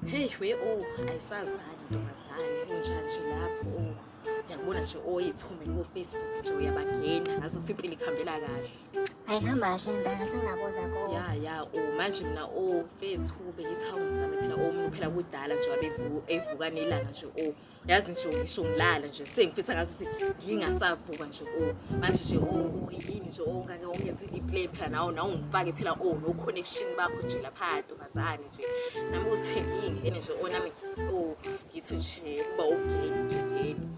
Hey we ayisazani ntombazane unjani nje lapho ngiyakubona nje ithombe Facebook nje uyabangena ngazothi impilo ikhambela kahle. Ayihamba kahle impela sengabuza ko. Ya manje mina mfethu bengithi awungisame phela omunye phela kudala nje evuka nelanga nje yazi nje ngisho ngilala nje sengifisa ngathi ngingasavuka nje manje nje yini nje ngake ungenze iplay phela nawo ngifake phela no connection bakho nje lapha ntombazane nje nami uthi ngingene nje nami ngithi nje kuba ugeni nje ngeni.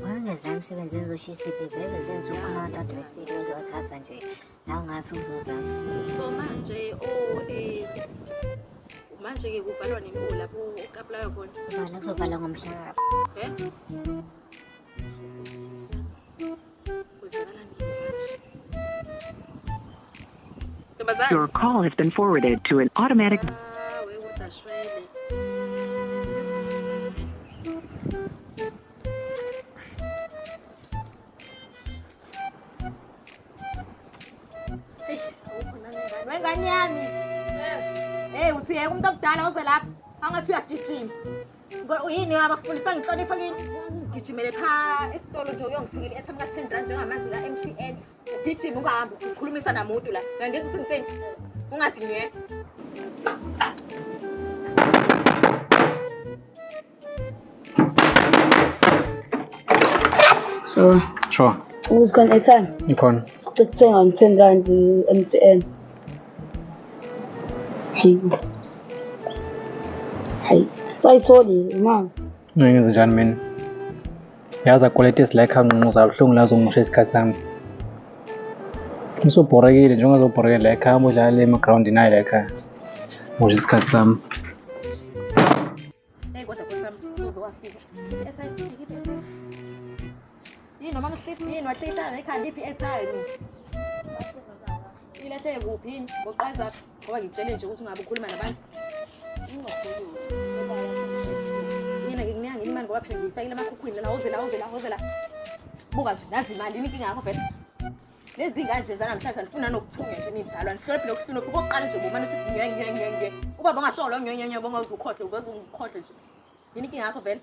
Wangezami umsebenzi ezoshisa ivele zenze ukhona abantu befile uzowathatha nje la ungafi uzozama. So manje manje ke kuvalwa nini lapho ukaplayo khona? Kuvala kuzovala ngomhlaka. Your call has been forwarded to an automatic. Wengane yami. Uthi yeke umuntu omdala oze lapha. Angathi uyagijima. Uyini abafundisa ngihlonipha kini? Gijimele pha esitolo nje uyongifikela ethi ka 10 rand njengamanje la MTN. Ugijima ungahamba ukhulumisa namuntu la. Uyangizwa sengitheni? Ungathi ngiyeke. So, sure. who's got airtime? Ikhona. Sicela on 10 rand MTN. Hayi. Sayitholi mama. Ngiyenza njani mina? Yaza quality like ngqonqoza ubuhlungu lazo ngisho isikhathi sami. Ngisobhorekile nje ungazobhorekela ekhaya udlala emaground nayi la ekhaya. Ngisho isikhathi sami. Kodwa kwesami soze wafika. Yini noma ngihlisi yini wahlisa ekhaya liphi airtime? Ilahle kuphi yini? Ngoqaza ngoba ngitshele nje ukuthi ungabe ukhuluma nabantu. Yini ngikunika imali ngoba phela ngifakile amakhukhwini la wozela. Buka nje nazi imali inkinga yakho phela. Lezi nganje zanamhlanje ngifuna nokuthunga nje nidlalwa. Ngihlole phela okokuqala nje bomani sithi nge. Uba bangasho lo nyonyo bongazukhohle ubezungikhohle nje. Yini inkinga yakho vele?